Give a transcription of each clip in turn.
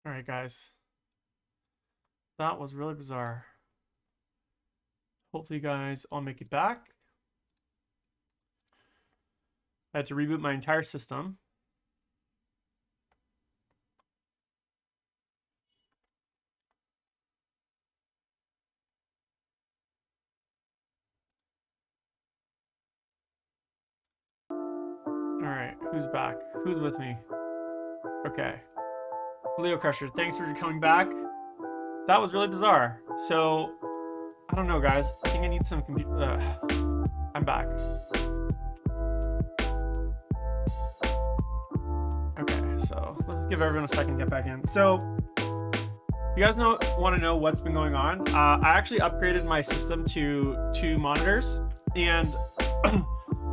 All right, guys. That was really bizarre. Hopefully you guys all make it back. I had to reboot my entire system. All right, who's back? Who's with me? Okay. Leo Crusher, thanks for coming back. That was really bizarre. So, I don't know, guys. I think I need some computer. I'm back. Okay, so let's give everyone a second to get back in. So, you guys want to know what's been going on? I actually upgraded my system to 2 monitors, and I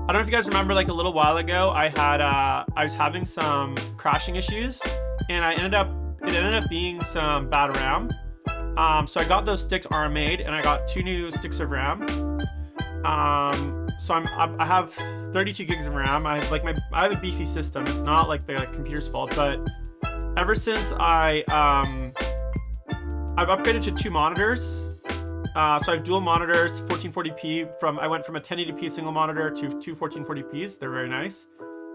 don't know if you guys remember, like a little while ago, I was having some crashing issues, and it ended up being some bad RAM. So I got those sticks RMA'd, and I got 2 new sticks of RAM. So I have 32 gigs of RAM. I have a beefy system. It's not like the computer's fault, but ever since I've upgraded to 2 monitors. So I have dual monitors, 1440p. I went from a 1080p single monitor to 2 1440ps. They're very nice.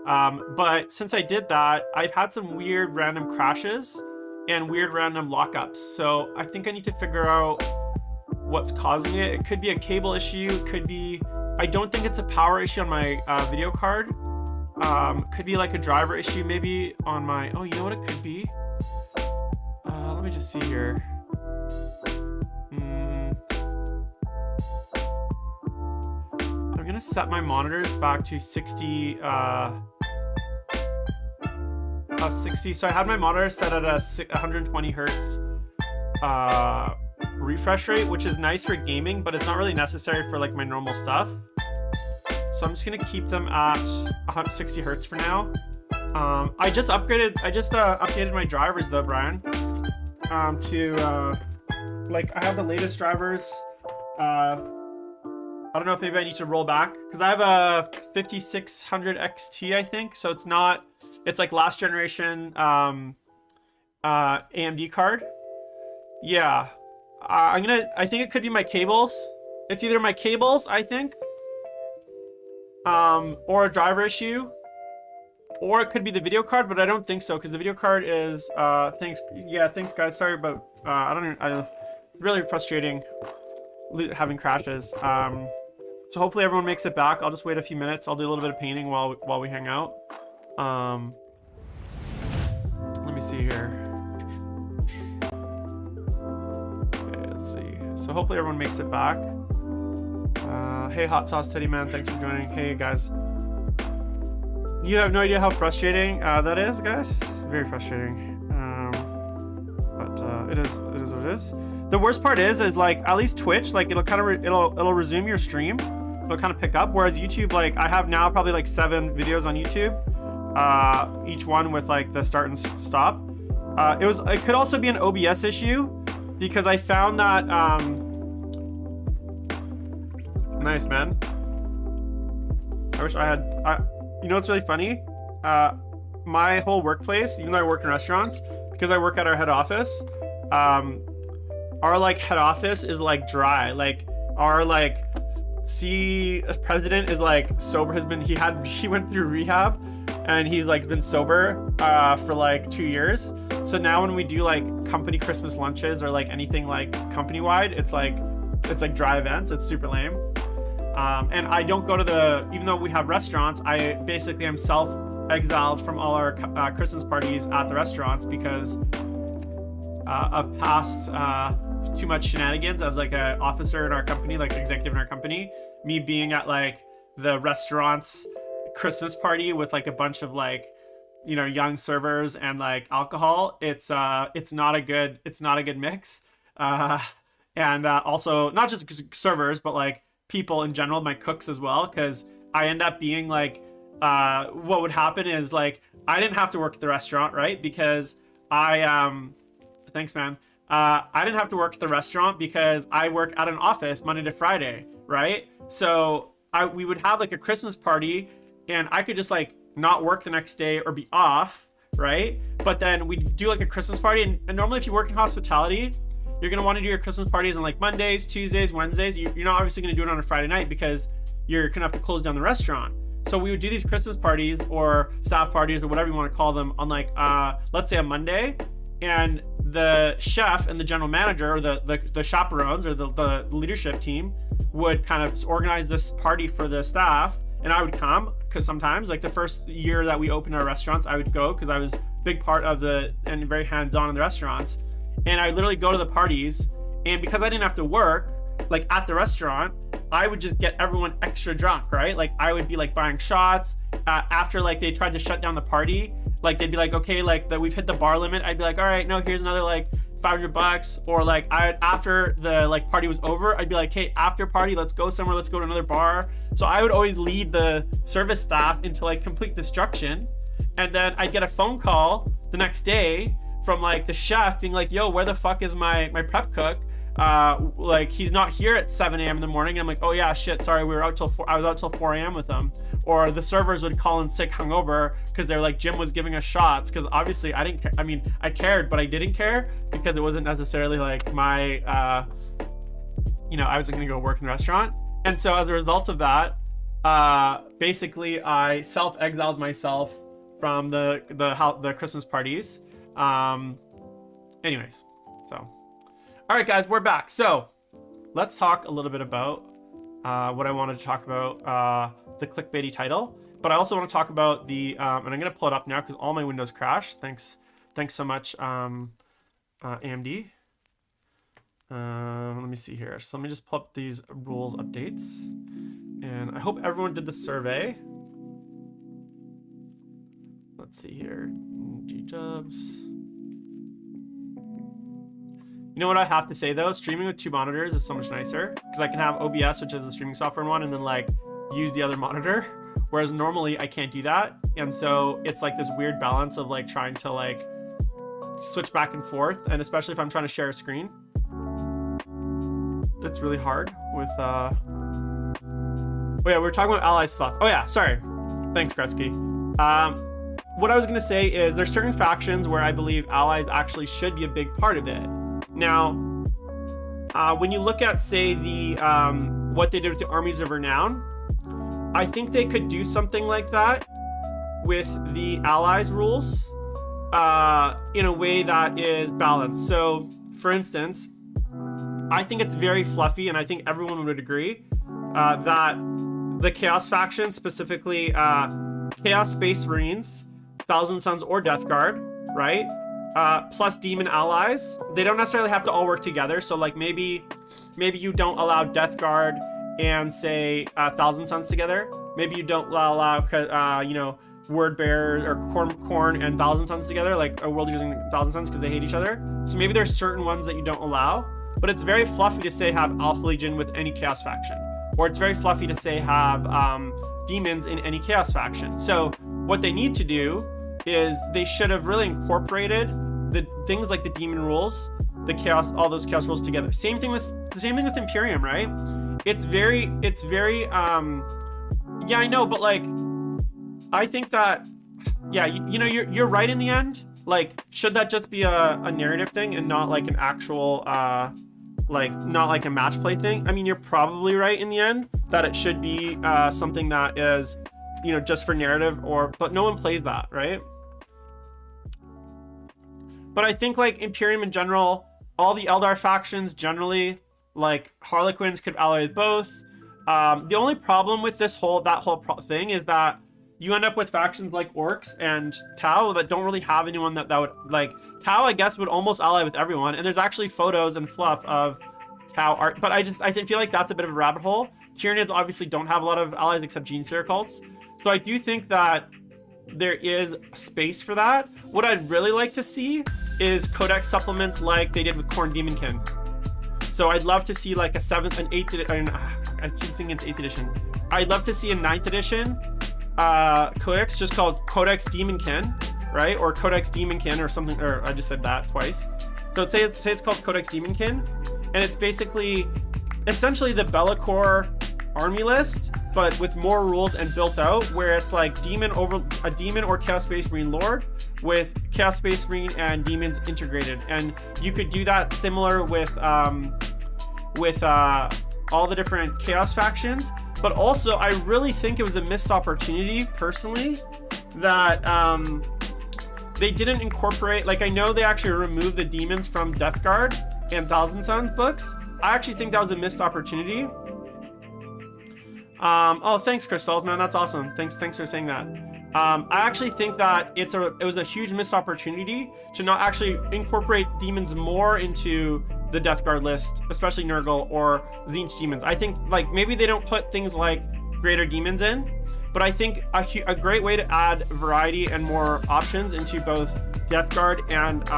But since I did that, I've had some weird random crashes and weird random lockups. So I think I need to figure out what's causing it. It could be a cable issue. It could be, I don't think it's a power issue on my video card. Could be like a driver issue maybe on my, oh, you know what it could be? Let me just see here. I'm gonna set my monitors back to 60, 60. So I had my monitor set at a 120 hertz refresh rate, which is nice for gaming, but it's not really necessary for like my normal stuff. So I'm just gonna keep them at 60 hertz for now. I just updated my drivers though, Brian, to like I have the latest drivers. I don't know if maybe I need to roll back because I have a 5600 XT, I think. So it's like last generation AMD card. Yeah, I think it could be my cables. It's either my cables, I think, or a driver issue, or it could be the video card, but I don't think so because the video card is thanks guys. Sorry about really frustrating having crashes. So hopefully everyone makes it back. I'll just wait a few minutes. I'll do a little bit of painting while we hang out. Let me see here. Okay, let's see. So hopefully everyone makes it back. Hey, Hot Sauce Teddy Man, thanks for joining. Hey, guys. You have no idea how frustrating that is, guys. It's very frustrating. But it is what it is. The worst part is like at least Twitch, like it'll resume your stream. It'll kind of pick up. Whereas YouTube, like I have now probably like 7 videos on YouTube, each one with like the start and stop. It could also be an OBS issue because I found that nice, man. I wish I had. You know what's really funny? My whole workplace, even though I work in restaurants, because I work at our head office, our like head office is like dry. Like our like president is like sober. He went through rehab, and he's like been sober for like 2 years. So now when we do like company Christmas lunches or like anything like company wide, it's like dry events. It's super lame. And I don't go to even though we have restaurants, I basically am self-exiled from all our Christmas parties at the restaurants because of past too much shenanigans as like an officer in our company, like executive in our company. Me being at like the restaurant's Christmas party with like a bunch of like, you know, young servers and like alcohol. It's not a good mix. And also not just servers, but like people in general, my cooks as well, because I end up being like, what would happen is like I didn't have to work at the restaurant, right? Because thanks, man. I didn't have to work at the restaurant because I work at an office Monday to Friday, right? So we would have like a Christmas party, and I could just like not work the next day or be off, right? But then we do like a Christmas party, and normally if you work in hospitality, you're gonna want to do your Christmas parties on like Mondays, Tuesdays, Wednesdays. You're not obviously gonna do it on a Friday night because you're gonna have to close down the restaurant. So we would do these Christmas parties or staff parties or whatever you want to call them on like let's say a Monday, and the chef and the general manager or the chaperones or the leadership team would kind of organize this party for the staff, and I would come because sometimes, like the first year that we opened our restaurants, I would go because I was a big part of and very hands-on in the restaurants, and I literally go to the parties, and because I didn't have to work like at the restaurant, I would just get everyone extra drunk, right? Like I would be like buying shots after like they tried to shut down the party. Like they'd be like, okay, like that we've hit the bar limit. I'd be like, all right, no, here's another like $500. Or like after the like party was over, I'd be like, hey, after party, let's go somewhere. Let's go to another bar. So I would always lead the service staff into like complete destruction. And then I'd get a phone call the next day from like the chef being like, yo, where the fuck is my prep cook? Like he's not here at 7 a.m. in the morning. And I'm like, oh yeah, shit, sorry, we were out till 4. I was out till 4 a.m. with him. Or the servers would call in sick hungover because they're like, Jim was giving us shots. Because obviously I didn't care. I mean, I cared, but I didn't care because it wasn't necessarily like my, I wasn't gonna go work in the restaurant. And so as a result of that, basically I self-exiled myself from the Christmas parties. Anyways, so. All right, guys, we're back. So let's talk a little bit about what I wanted to talk about, the clickbaity title, but I also want to talk about the, and I'm going to pull it up now because all my windows crashed. Thanks so much, AMD. Let me see here. So let me just pull up these rules updates, and I hope everyone did the survey. Let's see here, G-Dubs. You know what I have to say though? Streaming with 2 monitors is so much nicer because I can have OBS, which is the streaming software in one, and then like use the other monitor. Whereas normally I can't do that. And so it's like this weird balance of like trying to like switch back and forth. And especially if I'm trying to share a screen, it's really hard with, oh yeah, we were talking about allies fluff. Oh yeah, sorry. Thanks, Kresky. What I was gonna say is there's certain factions where I believe allies actually should be a big part of it. Now, when you look at, say, the what they did with the Armies of Renown, I think they could do something like that with the Allies rules in a way that is balanced. So, for instance, I think it's very fluffy, and I think everyone would agree that the Chaos faction, specifically Chaos Space Marines, Thousand Suns, or Death Guard, right? Plus demon allies, they don't necessarily have to all work together. So like maybe you don't allow Death Guard and say Thousand Suns together. Maybe you don't allow Word Bearer or Corn and Thousand Suns together, like a world using Thousand Suns because they hate each other. So maybe there's certain ones that you don't allow, but it's very fluffy to say have Alpha Legion with any Chaos faction, or it's very fluffy to say have demons in any Chaos faction. So what they need to do is they should have really incorporated the things like the demon rules, the chaos, all those chaos rules together. Same thing with Imperium, right? It's very yeah, I know, but like I think that you're right in the end. Like, should that just be a narrative thing and not like an actual not like a match play thing? I mean, you're probably right in the end that it should be something that is just for narrative, but no one plays that, right? But I think like Imperium in general, all the Eldar factions generally, like Harlequins could ally with both. The only problem with that whole thing is that you end up with factions like Orcs and Tau that don't really have anyone that would like. Tau, I guess, would almost ally with everyone, and there's actually photos and fluff of Tau art. But I feel like that's a bit of a rabbit hole. Tyranids obviously don't have a lot of allies except Genestealer cults, so I do think that there is space for that. What I'd really like to see is codex supplements like they did with Khorne Demonkin. So I'd love to see like a 7th and 8th edition. I keep thinking it's 8th edition. I'd love to see a 9th edition codex just called Codex Demonkin, right? Or Codex Demonkin or something, or I just said that twice. So say it's called Codex Demonkin, and it's basically essentially the Be'lakor army list, but with more rules and built out, where it's like a demon or Chaos Space Marine Lord with Chaos Space Marine and demons integrated. And you could do that similar with all the different Chaos factions. But also, I really think it was a missed opportunity, personally, that they didn't incorporate, like, I know they actually removed the demons from Death Guard and Thousand Suns books. I actually think that was a missed opportunity. Oh, thanks, Crystals, man, that's awesome. Thanks for saying that. I actually think that it was a huge missed opportunity to not actually incorporate demons more into the Death Guard list, especially Nurgle or Tzeentch demons. I think, like, maybe they don't put things like greater demons in, but I think a great way to add variety and more options into both Death Guard and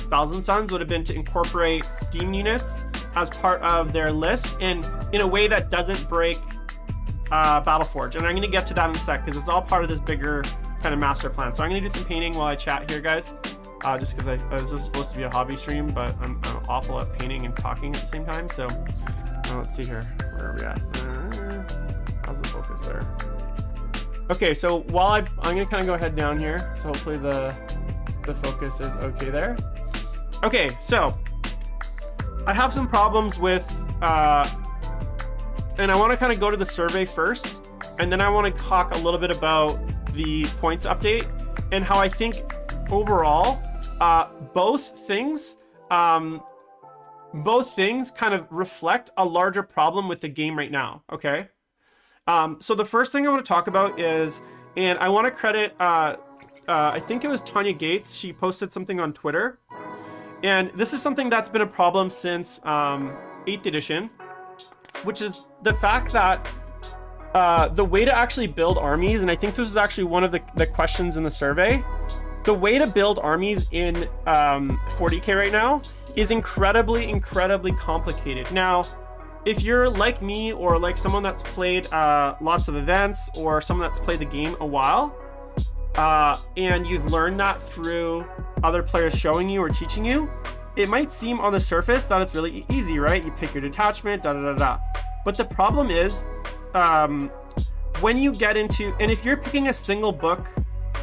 Thousand Suns would have been to incorporate demon units as part of their list, and in a way that doesn't break Battleforge. And I'm going to get to that in a sec, because it's all part of this bigger kind of master plan. So I'm going to do some painting while I chat here, guys, just because this is supposed to be a hobby stream, but I'm awful at painting and talking at the same time. So let's see here, where are we at? How's the focus there? Okay, so while I'm going to kind of go ahead down here, so hopefully the focus is okay there. Okay, so I have some problems with and I want to kind of go to the survey first, and then I want to talk a little bit about the points update and how I think overall both things kind of reflect a larger problem with the game right now. Okay, so the first thing I want to talk about is, and I want to credit I think it was Tanya Gates. She posted something on Twitter, and this is something that's been a problem since 8th edition, which is the fact that the way to actually build armies, and I think this is actually one of the questions in the survey, the way to build armies in 40k right now is incredibly complicated. Now, if you're like me, or like someone that's played lots of events, or someone that's played the game a while, and you've learned that through other players showing you or teaching you, it might seem on the surface that it's really easy, right? You pick your detachment, But the problem is, when you get into, and if you're picking a single book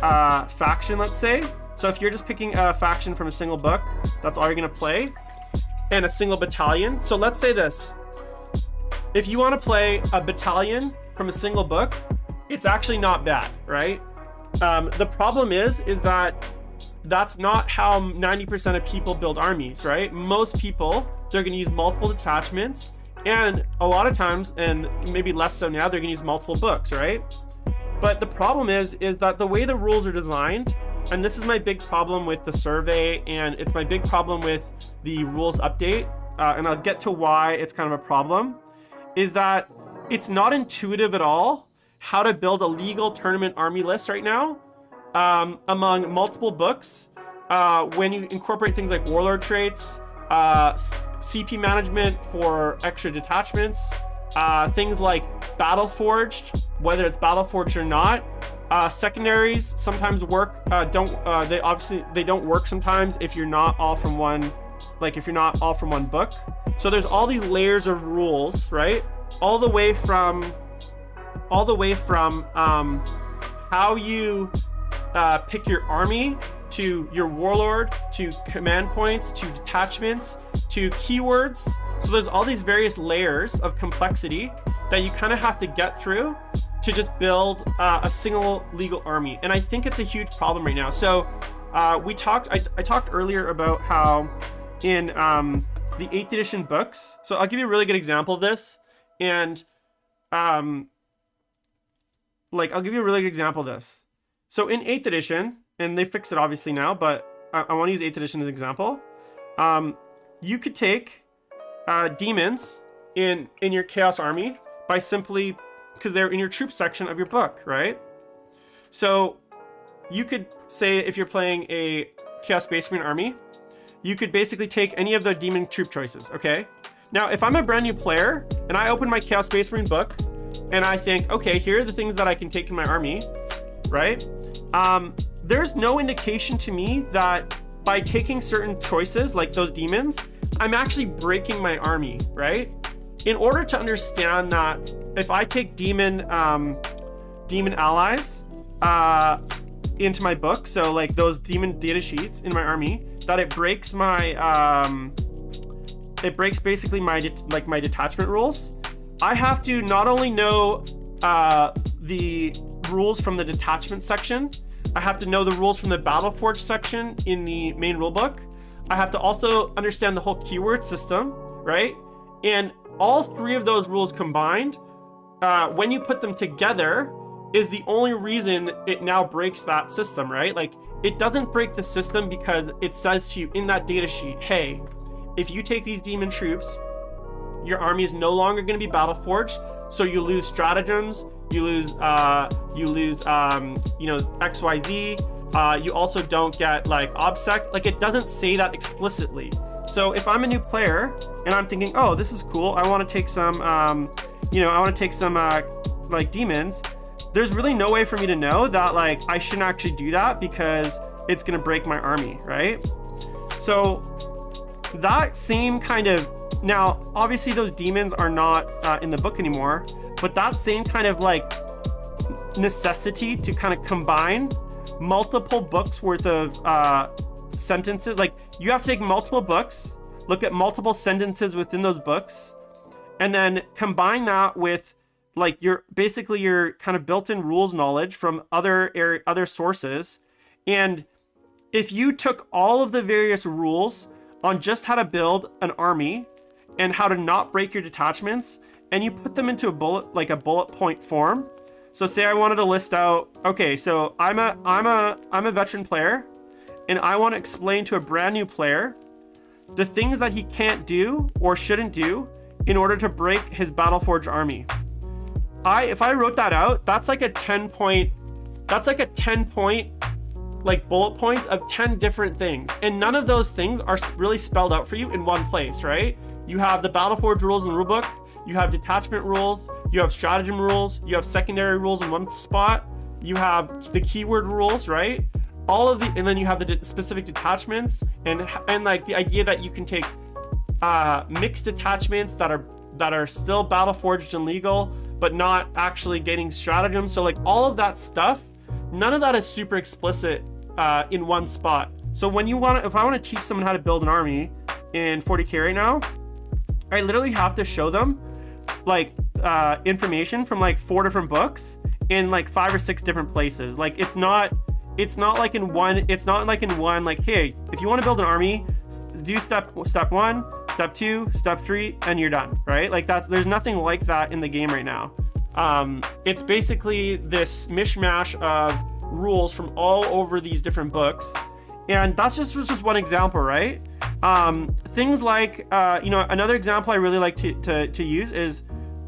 faction, let's say, so if you're just picking a faction from a single book, that's all you're gonna play, and a single battalion. So let's say this, if you want to play a battalion from a single book, it's actually not bad, right? The problem is that that's not how 90% of people build armies, right? Most people, they're gonna use multiple detachments, and a lot of times, and maybe less so now, they're gonna use multiple books, right? But the problem is that the way the rules are designed, and this is my big problem with the survey, and it's my big problem with the rules update, and I'll get to why it's kind of a problem, is that it's not intuitive at all how to build a legal tournament army list right now among multiple books, when you incorporate things like warlord traits, CP management for extra detachments, things like Battleforged, whether it's Battleforged or not. Secondaries sometimes work, they don't work sometimes if you're not all from one, like if you're not all from one book. So there's all these layers of rules, right? All the way from how you pick your army, to your warlord, to command points, to detachments, to keywords. So there's all these various layers of complexity that you kind of have to get through to just build a single legal army. And I think it's a huge problem right now. So I talked earlier about how in the 8th edition books, so I'll give you a really good example of this. And I'll give you a really good example of this. So in 8th edition, and they fixed it obviously now, but I want to use 8th edition as an example. You could take demons in your Chaos army by simply, because they're in your troop section of your book, right? So you could say, if you're playing a Chaos Space Marine army, you could basically take any of the demon troop choices, okay? Now, if I'm a brand new player and I open my Chaos Space Marine book and I think, okay, here are the things that I can take in my army, right? There's no indication to me that by taking certain choices like those demons, I'm actually breaking my army, right? In order to understand that if I take demon allies into my book, so like those demon data sheets in my army, that it breaks my basically my my detachment rules. I have to not only know the rules from the detachment section, I have to know the rules from the Battleforge section in the main rulebook. I have to also understand the whole keyword system, right? And all three of those rules combined, when you put them together, is the only reason it now breaks that system, right? Like, it doesn't break the system because it says to you in that data sheet, hey, if you take these demon troops, your army is no longer going to be Battleforged, so you lose stratagems, you lose XYZ. You also don't get like OBSEC. Like, it doesn't say that explicitly. So if I'm a new player and I'm thinking, oh, this is cool, I want to take some, like demons. There's really no way for me to know that like I shouldn't actually do that because it's gonna break my army, right? So that same kind of, now obviously those demons are not in the book anymore, but that same kind of like necessity to kind of combine multiple books worth of sentences, like you have to take multiple books, look at multiple sentences within those books, and then combine that with like your kind of built-in rules knowledge from other sources. And if you took all of the various rules on just how to build an army and how to not break your detachments, and you put them into a bullet point form. So say I wanted to list out, okay, so I'm a veteran player, and I want to explain to a brand new player the things that he can't do or shouldn't do in order to break his Battleforged army. If I wrote that out, that's like a 10 point like bullet points of 10 different things. And none of those things are really spelled out for you in one place, right? You have the Battleforge rules in the rulebook, you have detachment rules, you have stratagem rules, you have secondary rules in one spot, you have the keyword rules, right? All of the, and then you have the specific detachments, and like the idea that you can take mixed detachments that are still Battleforged and legal, but not actually getting stratagems. So like all of that stuff, none of that is super explicit in one spot. So when if I want to teach someone how to build an army in 40K right now, I literally have to show them like information from like 4 different books in like 5 or 6 different places. Like it's not like in one, like, hey, if you want to build an army, do step 1, step 2, step 3, and you're done, right? Like there's nothing like that in the game right now. It's basically this mishmash of rules from all over these different books. And that's just one example, right? Things like, another example I really like to use is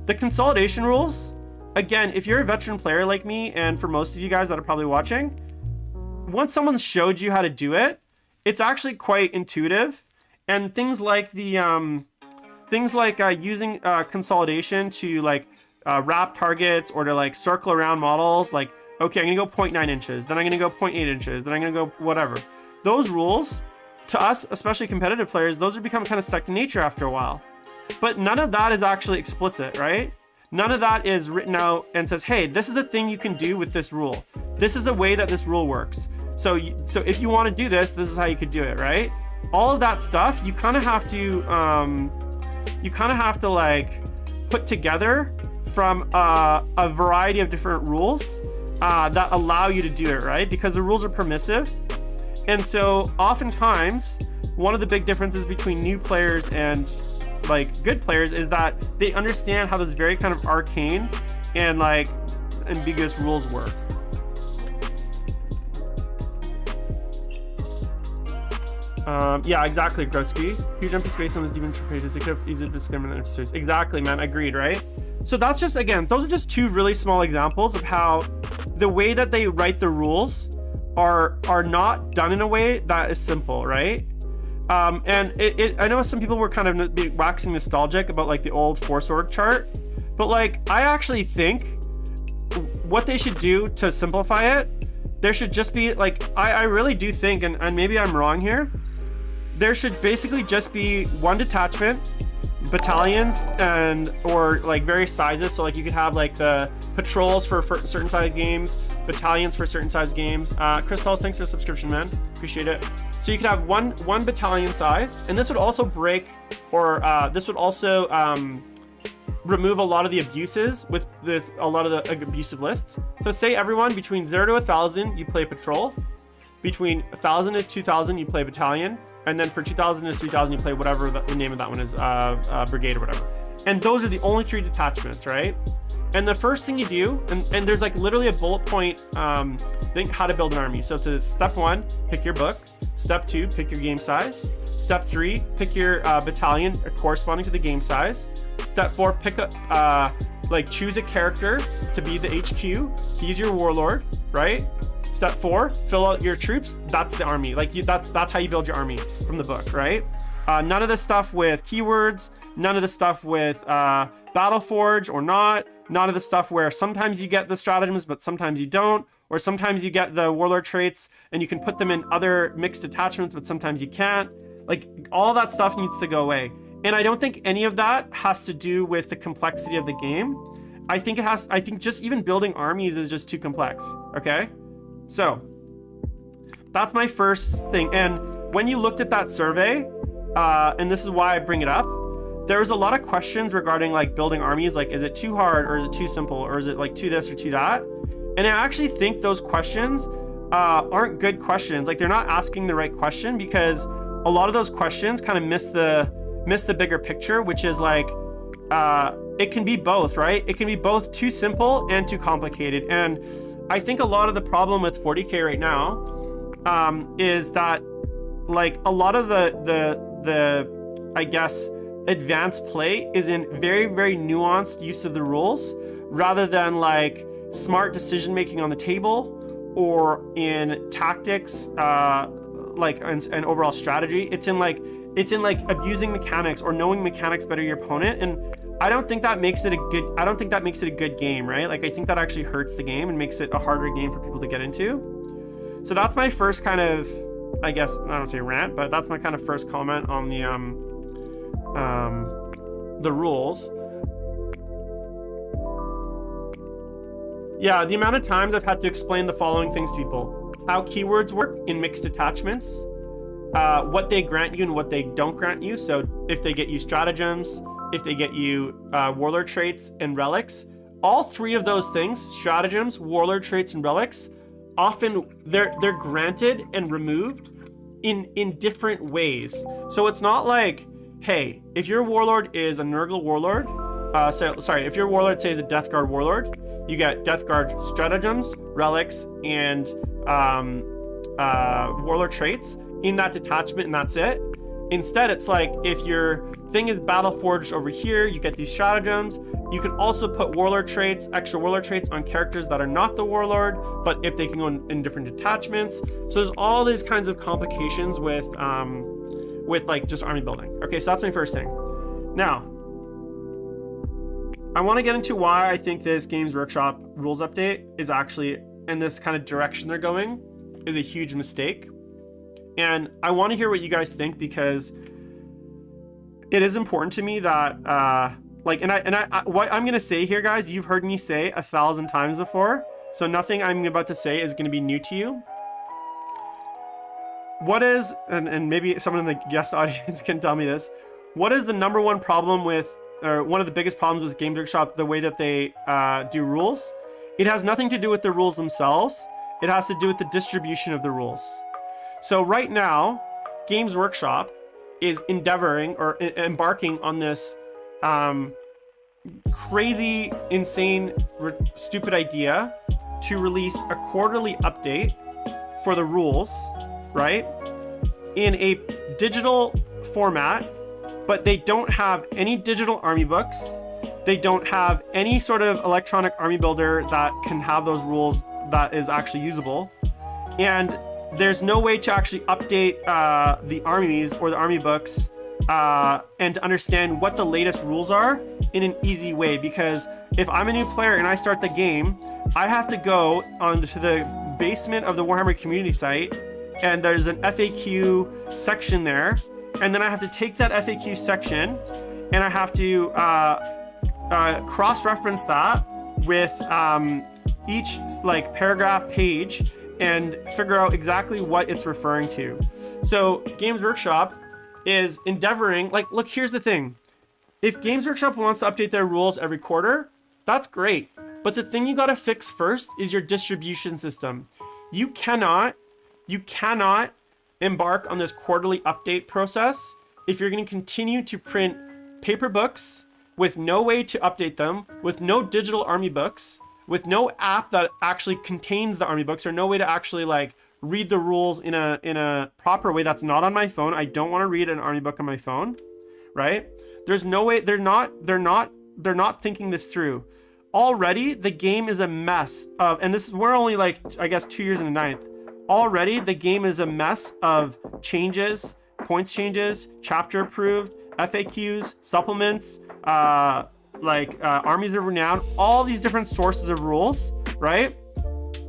the consolidation rules. Again, if you're a veteran player like me, and for most of you guys that are probably watching, once someone showed you how to do it, it's actually quite intuitive. And things like using consolidation to like wrap targets or to like circle around models, like, okay, I'm gonna go 0.9 inches, then I'm gonna go 0.8 inches, then I'm gonna go whatever. Those rules, to us, especially competitive players, those have become kind of second nature after a while. But none of that is actually explicit, right? None of that is written out and says, hey, this is a thing you can do with this rule. This is a way that this rule works. So if you want to do this, this is how you could do it, right? All of that stuff, you kind of have to like put together from a variety of different rules that allow you to do it, right? Because the rules are permissive. And so oftentimes, one of the big differences between new players and like good players is that they understand how those very kind of arcane and like ambiguous rules work. Yeah, exactly, Groski. Huge empty space on this demon pages. It could have easily discriminate empty space. Exactly, man. Agreed, right? So that's just, again, those are just 2 really small examples of how the way that they write the rules are not done in a way that is simple, right? And I know some people were kind of waxing nostalgic about like the old force org chart, but like I actually think what they should do to simplify it, there should just be like, I really do think, and maybe I'm wrong here, there should basically just be one detachment battalions and or like various sizes. So like you could have like the patrols for certain size games, battalions for certain size games. Crystals, thanks for the subscription, man. Appreciate it. So you could have one battalion size, and this would also break, or this would also remove a lot of the abuses with a lot of the abusive lists. So say everyone between 0 to 1,000 you play patrol, between 1,000 to 2,000 you play battalion, and then for 2,000 to 3,000 you play whatever the name of that one is, brigade or whatever. And those are the only 3 detachments, right? And the first thing you do, and there's like literally a bullet point thing how to build an army. So it says step 1, pick your book. Step 2, pick your game size. Step 3, pick your battalion corresponding to the game size. Step 4, pick a choose a character to be the HQ. He's your warlord, right? Step 4, fill out your troops. That's the army. That's how you build your army from the book, right? None of this stuff with keywords. None of the stuff with Battleforge or not. None of the stuff where sometimes you get the stratagems, but sometimes you don't. Or sometimes you get the warlord traits and you can put them in other mixed attachments, but sometimes you can't. Like, all that stuff needs to go away. And I don't think any of that has to do with the complexity of the game. I think just even building armies is just too complex, okay? So that's my first thing. And when you looked at that survey, and this is why I bring it up, there was a lot of questions regarding like building armies. Like, is it too hard or is it too simple? Or is it like too this or too that? And I actually think those questions aren't good questions. Like, they're not asking the right question, because a lot of those questions kind of miss the bigger picture, which is like, it can be both, right? It can be both too simple and too complicated. And I think a lot of the problem with 40K right now is that like a lot of the I guess advanced play is in very, very nuanced use of the rules, rather than like smart decision making on the table or in tactics, and overall strategy. It's in like abusing mechanics or knowing mechanics better your opponent. And I don't think that makes it a good game, right? Like, I think that actually hurts the game and makes it a harder game for people to get into. So that's my first kind of, I guess, I don't say rant, but that's my kind of first comment on the rules. Yeah, the amount of times I've had to explain the following things to people: how keywords work in mixed attachments, what they grant you and what they don't grant you. So if they get you stratagems, if they get you warlord traits and relics, all 3 of those things, stratagems, warlord traits, and relics, often they're granted and removed in different ways. So it's not like, hey, if your warlord is a Nurgle warlord, if your warlord, say, is a Death Guard warlord, you get Death Guard stratagems, relics, and warlord traits in that detachment, and that's it. Instead, it's like, if your thing is Battleforged over here, you get these stratagems. You can also put warlord traits, extra warlord traits on characters that are not the warlord, but if they can go in different detachments. So there's all these kinds of complications with like just army building. Okay, so that's my first thing. Now, I want to get into why I think this Games Workshop rules update is actually, in this kind of direction they're going, is a huge mistake. And I want to hear what you guys think, because it is important to me that what I'm going to say here, guys, you've heard me say 1,000 times before. So nothing I'm about to say is going to be new to you. What is, and maybe someone in the guest audience can tell me this, what is the number one problem with, or one of the biggest problems with Games Workshop, the way that they do rules? It has nothing to do with the rules themselves. It has to do with the distribution of the rules. So right now, Games Workshop is endeavoring or embarking on this crazy, insane, stupid idea to release a quarterly update for the rules, right? In a digital format, but they don't have any digital army books. They don't have any sort of electronic army builder that can have those rules that is actually usable. And there's no way to actually update the armies or the army books and to understand what the latest rules are in an easy way. Because if I'm a new player and I start the game, I have to go onto the basement of the Warhammer community site, and there's an FAQ section there. And then I have to take that FAQ section and I have to cross-reference that with each like paragraph page and figure out exactly what it's referring to. So Games Workshop is endeavoring, like, look, here's the thing. If Games Workshop wants to update their rules every quarter, that's great. But the thing you gotta fix first is your distribution system. You cannot embark on this quarterly update process if you're gonna continue to print paper books with no way to update them, with no digital army books, with no app that actually contains the army books, or no way to actually like read the rules in a proper way that's not on my phone. I don't want to read an army book on my phone, right? There's no way. They're not thinking this through. Already the game is a mess of, and this is, we're only like, I guess 2 years in the ninth. Already the game is a mess of changes, points changes, chapter approved, FAQs, supplements, armies of renown, all these different sources of rules, right?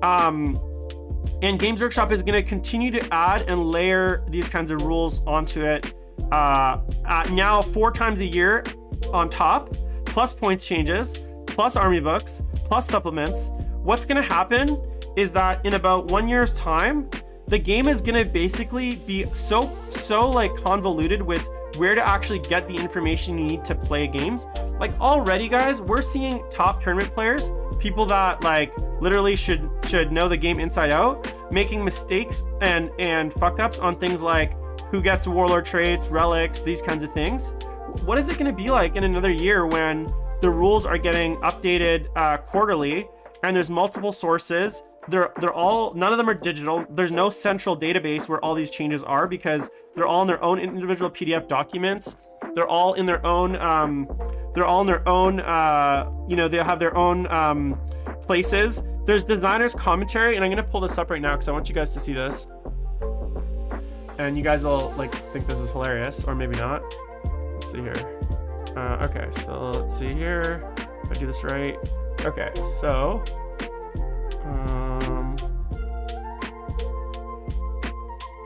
And Games Workshop is going to continue to add and layer these kinds of rules onto it now 4 times a year on top, plus points changes, plus army books, plus supplements. What's going to happen is that in about 1 year's time, the game is going to basically be so like convoluted with where to actually get the information you need to play games. Like already, guys, we're seeing top tournament players, people that like literally should know the game inside out, making mistakes and fuck ups on things like who gets warlord traits, relics, these kinds of things. What is it going to be like in another year when the rules are getting updated quarterly and there's multiple sources? They're all, none of them are digital. There's no central database where all these changes are because they're all in their own individual PDF documents. They're all in their own, they have their own places. There's designer's commentary, and I'm gonna pull this up right now because I want you guys to see this. And you guys will like think this is hilarious, or maybe not. Let's see here. Okay, so let's see here. If I do this right. Okay, so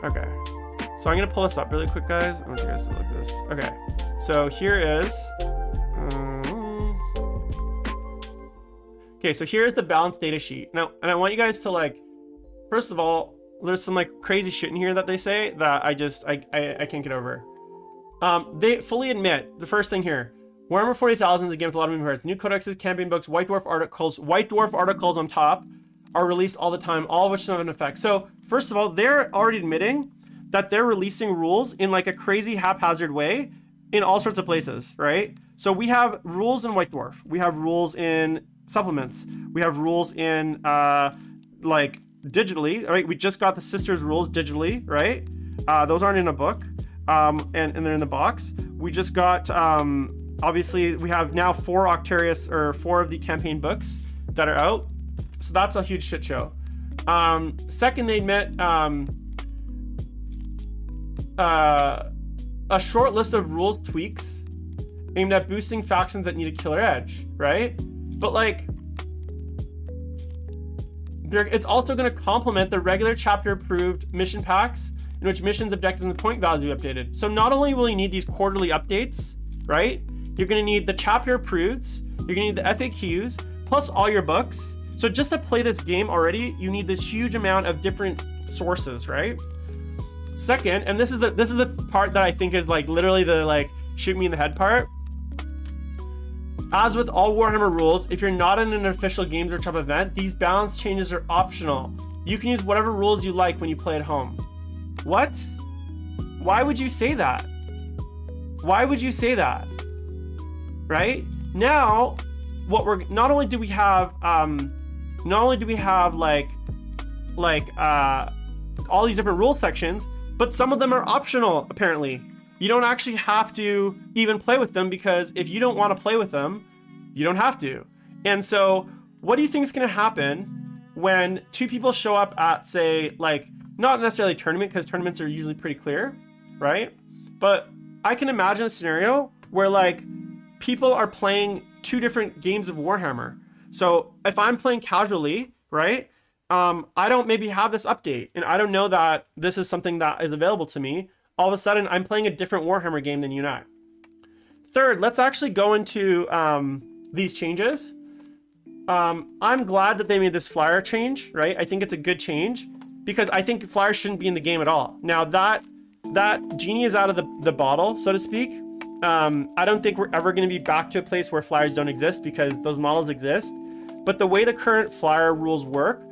okay, so I'm gonna pull this up really quick, guys. I want you guys to look at this. Okay, so here is okay, so here's the balanced data sheet now, and I want you guys to like, first of all, there's some like crazy shit in here that they say that I can't get over. They fully admit the first thing here: Warhammer 40,000 is a game with a lot of moving parts. New codexes, campaign books, White Dwarf articles on top are released all the time, all of which have an effect. So first of all, they're already admitting that they're releasing rules in like a crazy haphazard way in all sorts of places, right? So we have rules in White Dwarf, we have rules in supplements, we have rules in like digitally, right? We just got the Sisters rules digitally, right? Those aren't in a book, and they're in the box. We just got obviously we have now 4 of the campaign books that are out. So that's a huge shit show. Second, they admit a short list of rule tweaks aimed at boosting factions that need a killer edge, right? But like, it's also going to complement the regular chapter approved mission packs in which missions, objectives, and point values are updated. So not only will you need these quarterly updates, right? You're going to need the chapter approveds, you're going to need the FAQs, plus all your books. So just to play this game already, you need this huge amount of different sources, right? Second, and this is the part that I think is like literally the like shoot me in the head part. As with all Warhammer rules, if you're not in an official Games Workshop event, these balance changes are optional. You can use whatever rules you like when you play at home. What? Why would you say that? Why would you say that? Right? Now, not only do we have like all these different rule sections, but some of them are optional, apparently. You don't actually have to even play with them, because if you don't want to play with them, you don't have to. And so what do you think is going to happen when 2 people show up at, say, like, not necessarily a tournament, because tournaments are usually pretty clear, right? But I can imagine a scenario where like people are playing 2 different games of Warhammer. So if I'm playing casually, right, I don't maybe have this update, and I don't know that this is something that is available to me. All of a sudden, I'm playing a different Warhammer game than you and I. third, let's actually go into these changes. I'm glad that they made this flyer change, right? I think it's a good change because I think flyers shouldn't be in the game at all. Now that genie is out of the bottle, so to speak. I don't think we're ever going to be back to a place where flyers don't exist because those models exist. But the way the current flyer rules work,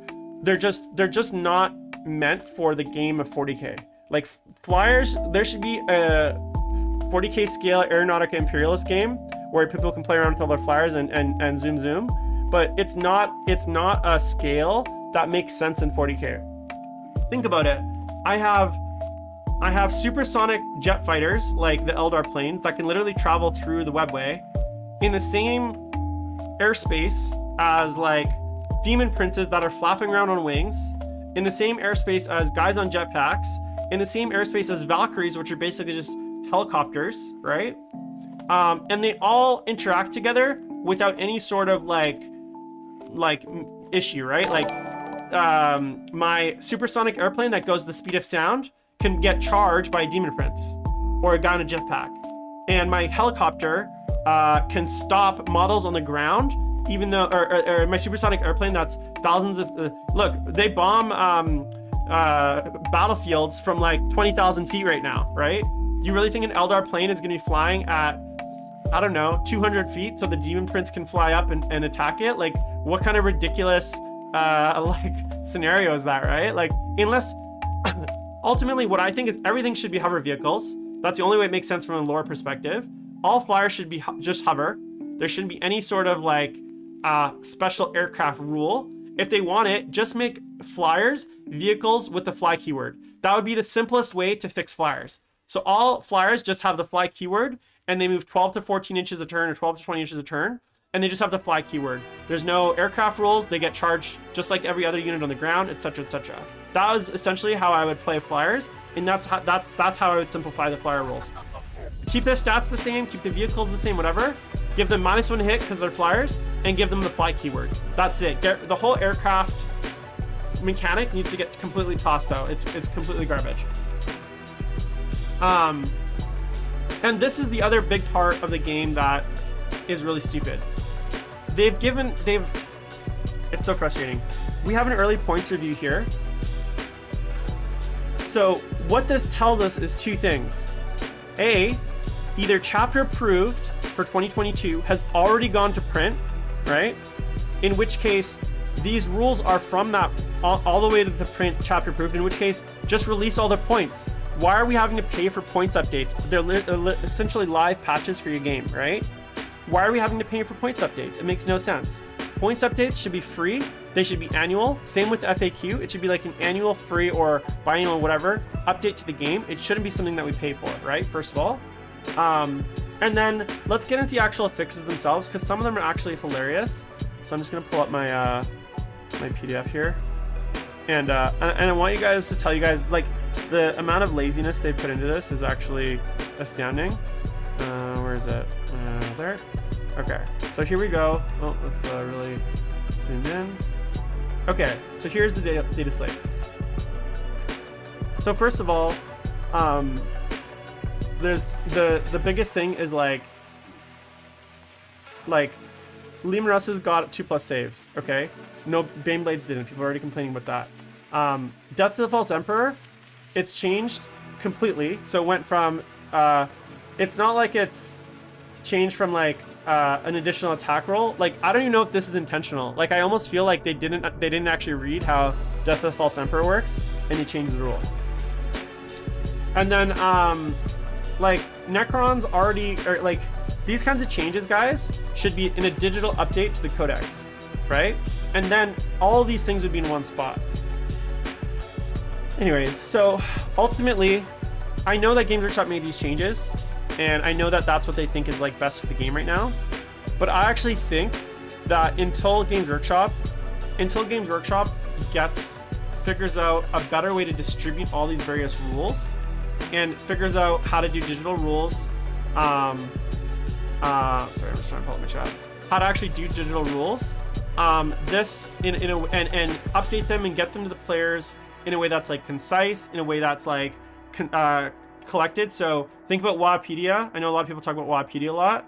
they're just not meant for the game of 40K. Like flyers, there should be a 40K scale Aeronautica Imperialist game where people can play around with all their flyers and zoom. But it's not a scale that makes sense in 40K. Think about it. I have supersonic jet fighters like the Eldar planes that can literally travel through the webway in the same airspace as like demon princes that are flapping around on wings, in the same airspace as guys on jetpacks, in the same airspace as Valkyries, which are basically just helicopters, right? And they all interact together without any sort of like issue, right? Like my supersonic airplane that goes the speed of sound can get charged by a demon prince or a guy on a jetpack, and my helicopter can stop models on the ground, even though or my supersonic airplane that's thousands of look, they bomb battlefields from like 20,000 feet right now, right? You really think an Eldar plane is going to be flying at, I don't know, 200 feet so the demon prince can fly up and attack it? Like, what kind of ridiculous like scenario is that, right? Like, unless ultimately what I think is everything should be hover vehicles. That's the only way it makes sense from a lore perspective. All flyers should be just hover. There shouldn't be any sort of like special aircraft rule. If they want it, just make flyers vehicles with the fly keyword. That would be the simplest way to fix flyers. So all flyers just have the fly keyword, and they move 12 to 14 inches a turn or 12 to 20 inches a turn, and they just have the fly keyword. There's no aircraft rules. They get charged just like every other unit on the ground, etc., etc. That was essentially how I would play flyers, and that's how I would simplify the flyer rules. Keep their stats the same, keep the vehicles the same, whatever. Give them -1 hit because they're flyers, and give them the fly keyword. That's it. The whole aircraft mechanic needs to get completely tossed out. It's completely garbage. And this is the other big part of the game that is really stupid. It's so frustrating. We have an early points review here. So what this tells us is two things. A, either chapter approved for 2022 has already gone to print, right? In which case these rules are from that all the way to the print chapter approved, in which case just release all the points. Why are we having to pay for points updates? They're essentially live patches for your game, right? Why are we having to pay for points updates? It makes no sense. Points updates should be free. They should be annual. Same with FAQ. It should be like an annual free or biannual whatever update to the game. It shouldn't be something that we pay for, right? First of all. And then let's get into the actual fixes themselves, because some of them are actually hilarious. So I'm just gonna pull up my my PDF here, and I want you guys to tell you guys, like, the amount of laziness they put into this is actually astounding. Where is it? There. Okay, so here we go. Oh, let's really zoom in. Okay, so here's the data slate. So first of all, there's the biggest thing is like Liam Russ's got 2+ saves. Okay, no, Baneblades didn't. People are already complaining about that. Death to the False Emperor, it's changed completely. So it went from it's not like it's changed from like an additional attack roll. Like, I don't even know if this is intentional. Like, I almost feel like they didn't actually read how Death of the False Emperor works, and they changed the rule. And then like Necron's already, or like these kinds of changes, guys, should be in a digital update to the codex, right? And then all these things would be in one spot. Anyways, so ultimately, I know that Games Workshop made these changes, and I know that that's what they think is like best for the game right now. But I actually think that until Games Workshop figures out a better way to distribute all these various rules, and figures out how to do digital rules, sorry, I'm just trying to pull up my chat. How to actually do digital rules, and update them and get them to the players in a way that's like concise, in a way that's like collected. So think about Wikipedia. I know a lot of people talk about Wikipedia a lot.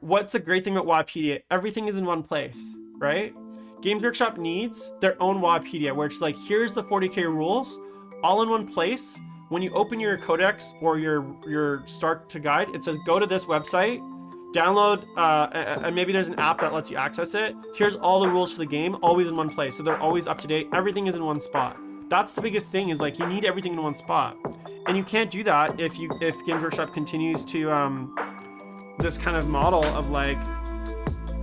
What's a great thing about Wikipedia? Everything is in one place, right? Games Workshop needs their own Wikipedia, where it's like, here's the 40K rules, all in one place. When you open your codex or your start to guide, it says go to this website, download, and maybe there's an app that lets you access it. Here's all the rules for the game, always in one place. So they're always up to date. Everything is in one spot. That's the biggest thing, is like, you need everything in one spot. And you can't do that if Games Workshop continues to this kind of model of like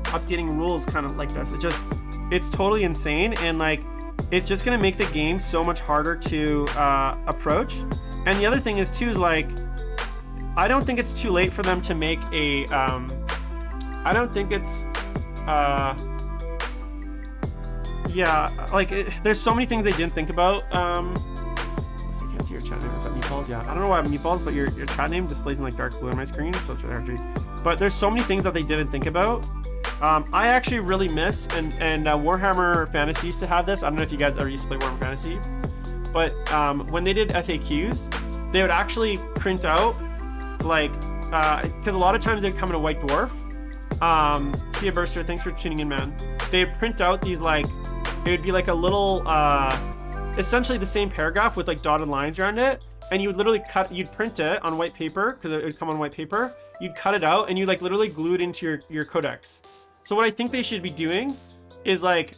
updating rules kind of like this. It's totally insane, and like it's just gonna make the game so much harder to approach. And the other thing is too, is like, I don't think it's too late for them to make a I don't think it's yeah, like there's so many things they didn't think about. I can't see your chat name. Is that Meatballs? Yeah, I don't know why I have Meatballs, but your chat name displays in like dark blue on my screen, so it's really hard to read. But there's so many things that they didn't think about. I actually really miss, and Warhammer Fantasy used to have this. I don't know if you guys ever used to play Warhammer Fantasy, but when they did FAQs, they would actually print out, like, because a lot of times they'd come in a white dwarf. See ya, Burster, thanks for tuning in, man. They'd print out these, like, it would be like a little, essentially the same paragraph with like dotted lines around it, and you would literally you'd print it on white paper, because it would come on white paper. You'd cut it out, and you like literally glue it into your codex. So what I think they should be doing is like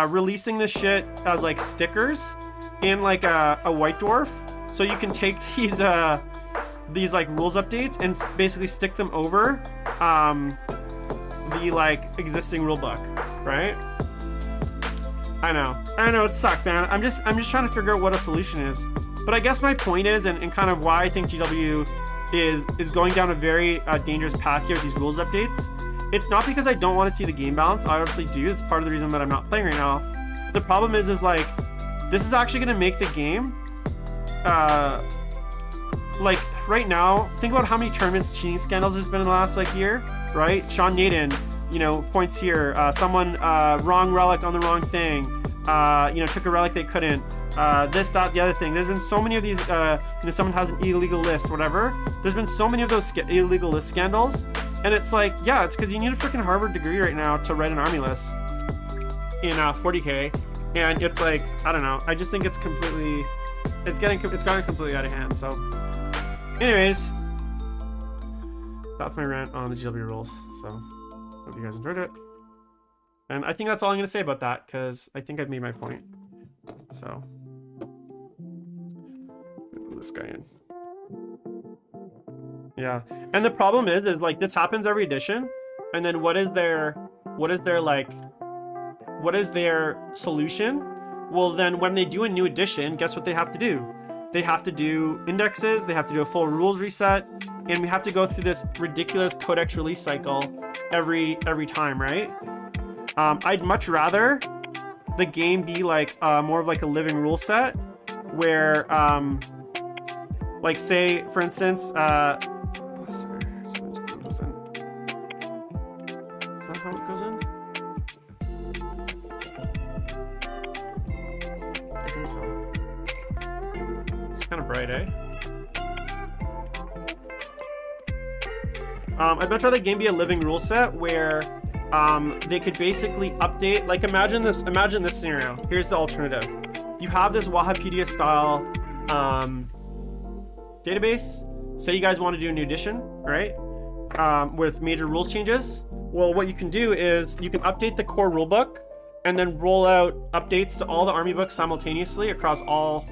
releasing this shit as like stickers in like a white dwarf, so you can take these like rules updates and basically stick them over the like existing rule book, right? I know it sucked, man. I'm just trying to figure out what a solution is. But I guess my point is, and kind of why I think GW is going down a very dangerous path here with these rules updates. It's not because I don't want to see the game balance. I obviously do. It's part of the reason that I'm not playing right now. But the problem is like, this is actually going to make the game, like right now, think about how many tournaments cheating scandals there's been in the last like year, right? Sean Naden, you know, points here. Someone wrong relic on the wrong thing. You know, took a relic they couldn't. This, that, the other thing. There's been so many of these, you know, someone has an illegal list, whatever. There's been so many of those illegal list scandals. And it's like, yeah, it's because you need a freaking Harvard degree right now to write an army list in 40K. And it's like, I don't know. I just think it's completely, it's gotten completely out of hand. So anyways, that's my rant on the GW rules. So hope you guys enjoyed it. And I think that's all I'm going to say about that, because I think I've made my point. So put this guy in. Yeah, and the problem is like this happens every edition, and then what is their solution? Well, then when they do a new edition, guess what they have to do? They have to do indexes, they have to do a full rules reset, and we have to go through this ridiculous codex release cycle every time, right? I'd much rather the game be like more of like a living rule set, where like say for instance sorry, so let's put this in. Is that how it goes in? I think so. It's kind of bright, eh? I'd much rather the game be a living rule set where they could basically update, like imagine this scenario. Here's the alternative. You have this Wikipedia style database. Say you guys want to do a new edition, right? With major rules changes. Well, what you can do is you can update the core rulebook and then roll out updates to all the army books simultaneously across all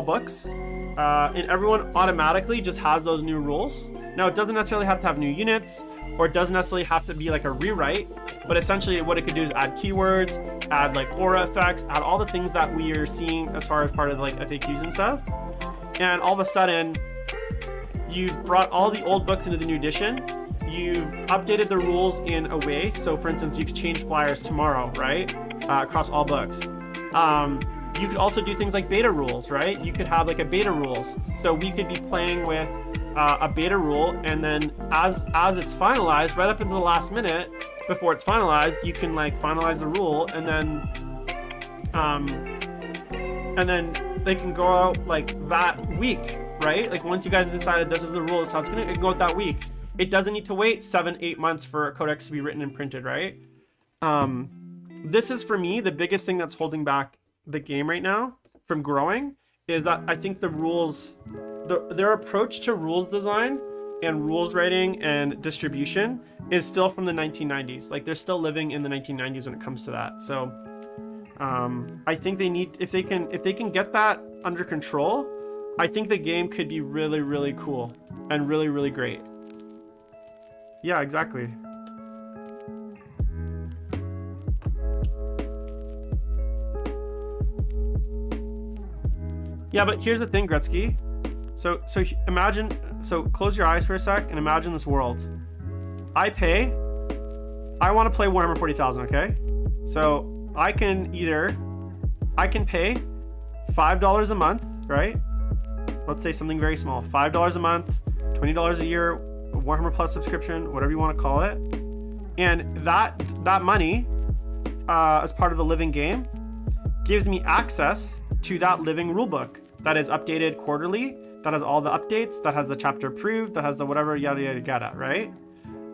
books. And everyone automatically just has those new rules. Now, it doesn't necessarily have to have new units, or it doesn't necessarily have to be like a rewrite, but essentially what it could do is add keywords, add like aura effects, add all the things that we are seeing as far as part of like FAQs and stuff. And all of a sudden, you've brought all the old books into the new edition. You've updated the rules in a way. So for instance, you could change flyers tomorrow, right? Across all books. You could also do things like beta rules, right? You could have like a beta rules. So we could be playing with a beta rule, and then as it's finalized, right up into the last minute before it's finalized, you can like finalize the rule, and then they can go out like that week, right? Like once you guys have decided this is the rule, this is how it's gonna, it can go out that week. It doesn't need to wait 7-8 months for a codex to be written and printed, right? This is for me the biggest thing that's holding back the game right now from growing, is that I think the rules, their approach to rules design and rules writing and distribution is still from the 1990s. Like they're still living in the 1990s when it comes to that. So I think they need, if they can get that under control, I think the game could be really, really cool and really, really great. Yeah, exactly. Yeah, but here's the thing, Gretzky. So imagine, so close your eyes for a sec and imagine this world. I want to play Warhammer 40,000, okay? So I can pay $5 a month, right? Let's say something very small, $5 a month, $20 a year, Warhammer Plus subscription, whatever you want to call it. And that money, as part of the living game, gives me access to that living rulebook that is updated quarterly, that has all the updates, that has the chapter approved, that has the whatever, yada, yada, yada, right?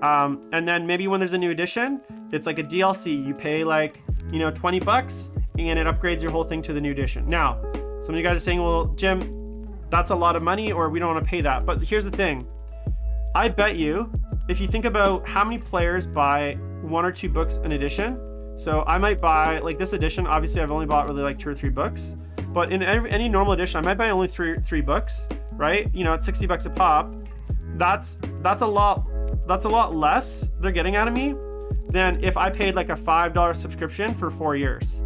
And then maybe when there's a new edition, it's like a DLC. You pay like, you know, $20 and it upgrades your whole thing to the new edition. Now, some of you guys are saying, well, Jim, that's a lot of money, or we don't want to pay that. But here's the thing. I bet you, if you think about how many players buy 1 or 2 books an edition, so I might buy, like this edition, obviously I've only bought really like 2 or 3 books, but in any normal edition, I might buy only three books, right? You know, at $60 a pop. That's a lot less they're getting out of me than if I paid like a $5 subscription for 4 years.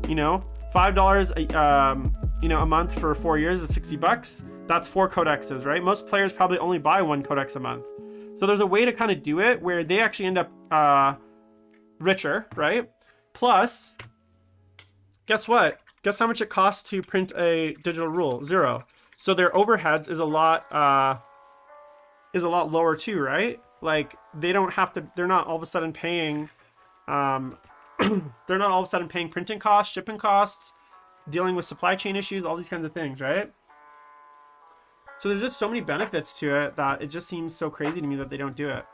You know, $5 you know, a month for 4 years is $60. That's 4 codexes, right? Most players probably only buy 1 codex a month. So there's a way to kind of do it where they actually end up richer, right? Plus, guess what? Guess how much it costs to print a digital rule? 0. So their overheads is a lot lower too, right? Like they don't have to, they're not all of a sudden paying they're not all of a sudden paying printing costs, shipping costs, dealing with supply chain issues, all these kinds of things, right? So there's just so many benefits to it that it just seems so crazy to me that they don't do it.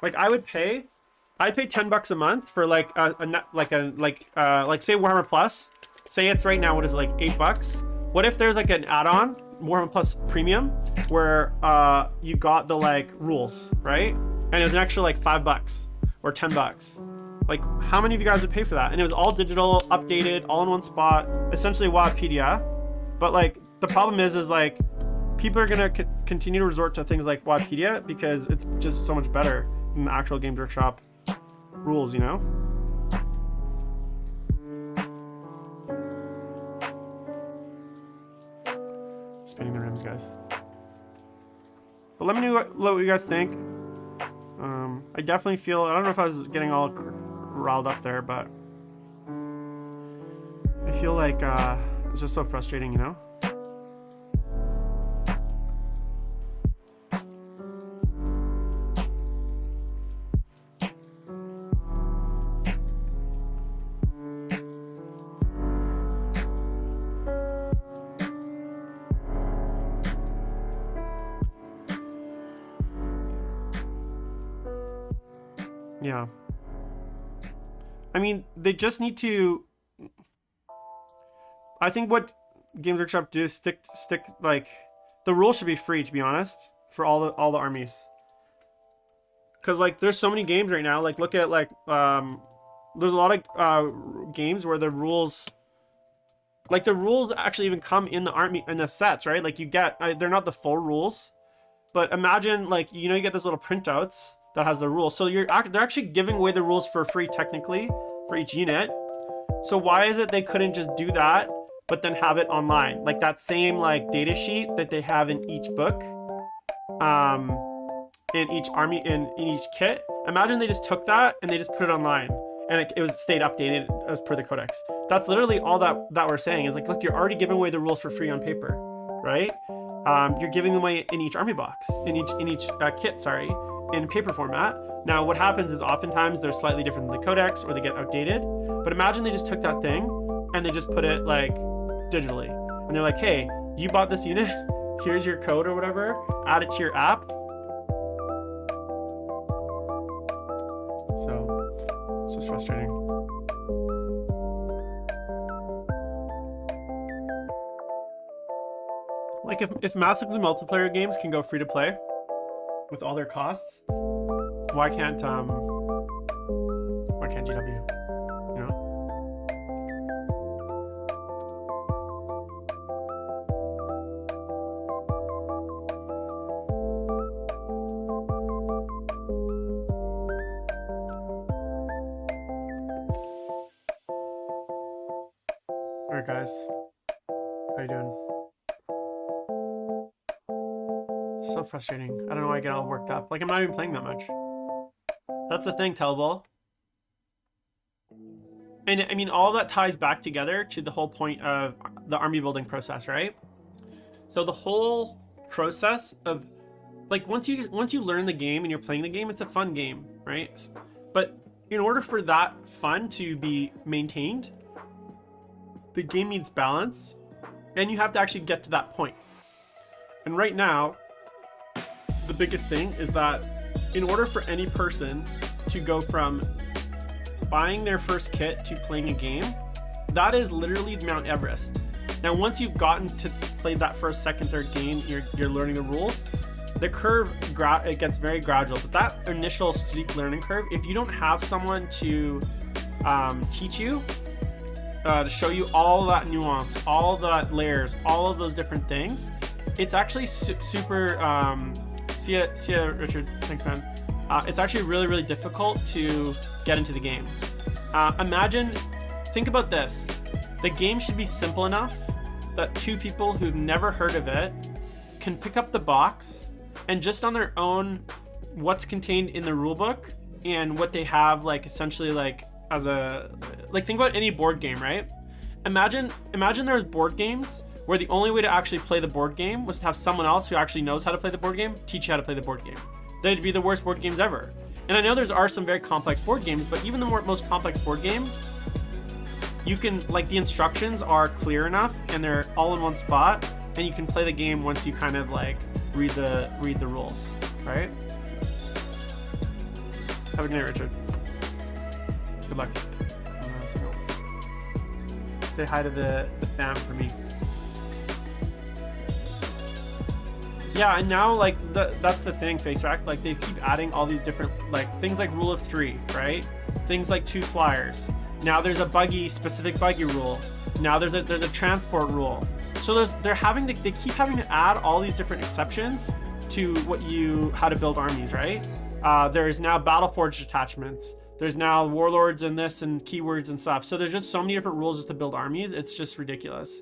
Like I'd pay $10 a month for like say Warhammer Plus. Say it's right now, what is it, like $8? What if there's like an add-on, Warhammer Plus Premium, where you got the like rules, right? And it was an extra like $5 or $10. Like how many of you guys would pay for that? And it was all digital, updated, all in one spot, essentially Wikipedia. But like the problem is like people are gonna continue to resort to things like Wikipedia because it's just so much better than the actual Games Workshop rules, you know? Spinning the rims, guys. But let me know what you guys think. I definitely feel, I don't know if I was getting all riled up there, but I feel like it's just so frustrating, you know? Yeah. I mean, they just need to, I think what Games Workshop do is stick like the rules should be free, to be honest, for all the armies. Cuz like there's so many games right now, like look at like there's a lot of games where the rules actually even come in the army in the sets, right? Like you get they're not the full rules, but imagine like, you know, you get those little printouts that has the rules. So they're actually giving away the rules for free technically for each unit. So why is it they couldn't just do that but then have it online, like that same like data sheet that they have in each book, in each army, in each kit? Imagine they just took that and they just put it online and it was stayed updated as per the codex. That's literally all that we're saying is like, look, you're already giving away the rules for free on paper, right? You're giving them away in each army box, in each kit, sorry, in paper format. Now what happens is oftentimes they're slightly different than the codex or they get outdated, but imagine they just took that thing and they just put it like digitally. And they're like, hey, you bought this unit, here's your code or whatever, add it to your app. So it's just frustrating. Like if massively multiplayer games can go free to play with all their costs, why can't GW? You know? All right, guys, how you doing? So frustrating. I don't know why I get all worked up. Like, I'm not even playing that much. That's the thing, Tellable. And I mean, all that ties back together to the whole point of the army building process, right? So the whole process of, like, once you learn the game and you're playing the game, it's a fun game, right? But in order for that fun to be maintained, the game needs balance, and you have to actually get to that point. And right now, the biggest thing is that in order for any person to go from buying their first kit to playing a game, that is literally Mount Everest. Now, once you've gotten to play that first, second, third game, you're learning the rules, the curve, it gets very gradual. But that initial steep learning curve, if you don't have someone to teach you, to show you all that nuance, all that layers, all of those different things, it's actually super, see ya, Richard, thanks, man. It's actually really, really difficult to get into the game. Think about this. The game should be simple enough that two people who've never heard of it can pick up the box and just on their own, what's contained in the rulebook and what they have, like, essentially, like, as a, like, think about any board game, right? Imagine there's board games where the only way to actually play the board game was to have someone else who actually knows how to play the board game teach you how to play the board game. They'd be the worst board games ever. And I know are some very complex board games, but even the most complex board game, you can, like, the instructions are clear enough and they're all in one spot, and you can play the game once you kind of like read the rules, right? Have a good night, Richard. Good luck. Say hi to the fam for me. Yeah, and now, like, that's the thing, FaceRack, like, they keep adding all these different, like, things like rule of 3, right? Things like 2 flyers. Now there's a specific buggy rule. Now there's a transport rule. So they keep having to add all these different exceptions to how to build armies, right? There's now Battleforged attachments. There's now warlords and this and keywords and stuff. So there's just so many different rules just to build armies. It's just ridiculous.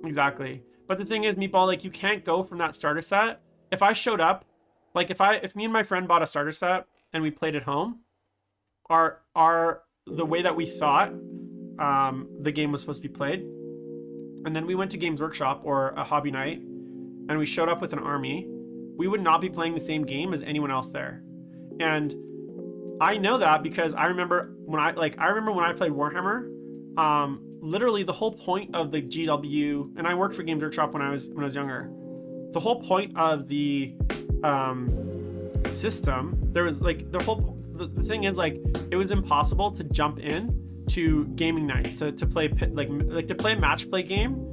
Exactly. But the thing is, Meatball, like, you can't go from that starter set. If I showed up, like, if me and my friend bought a starter set and we played at home, the way that we thought the game was supposed to be played, and then we went to Games Workshop or a hobby night and we showed up with an army, we would not be playing the same game as anyone else there. And I know that because I remember when I played Warhammer, literally the whole point of the GW, and I worked for Games Workshop when I was younger, the whole point of the system, there was, like, the thing is, like, it was impossible to jump in to gaming nights to play to play a match play game.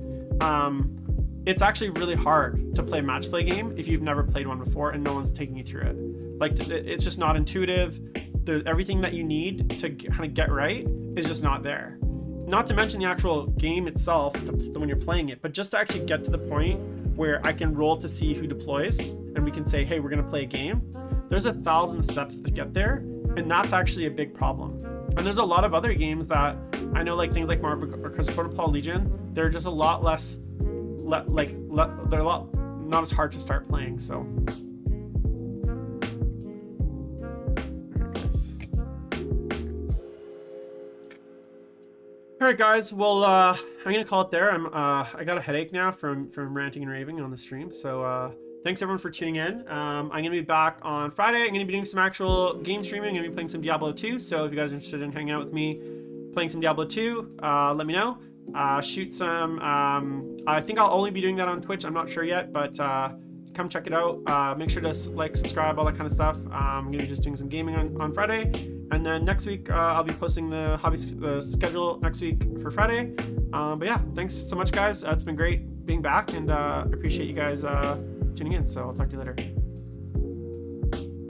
It's actually really hard to play a match play game if you've never played one before and no one's taking you through it. Like, it's just not intuitive. Everything that you need to kind of get right is just not there. Not to mention the actual game itself when you're playing it, but just to actually get to the point where I can roll to see who deploys and we can say, hey, we're going to play a game. There's 1,000 steps to get there, and that's actually a big problem. And there's a lot of other games that I know, like things like Marvel or Protocol Legion, they're just a lot less, they're a lot not as hard to start playing, so. All right, guys. Well, I'm gonna call it there. I got a headache now from ranting and raving on the stream. So thanks everyone for tuning in. I'm gonna be back on Friday. I'm gonna be doing some actual game streaming. I'm gonna be playing some Diablo 2. So if you guys are interested in hanging out with me, playing some Diablo 2, let me know. Shoot some. I think I'll only be doing that on Twitch. I'm not sure yet, but come check it out. Make sure to like, subscribe, all that kind of stuff. I'm gonna be just doing some gaming on Friday, and then next week I'll be posting the hobby schedule next week for Friday. But yeah, thanks so much, guys. It's been great being back, and I appreciate you guys tuning in. So I'll talk to you later.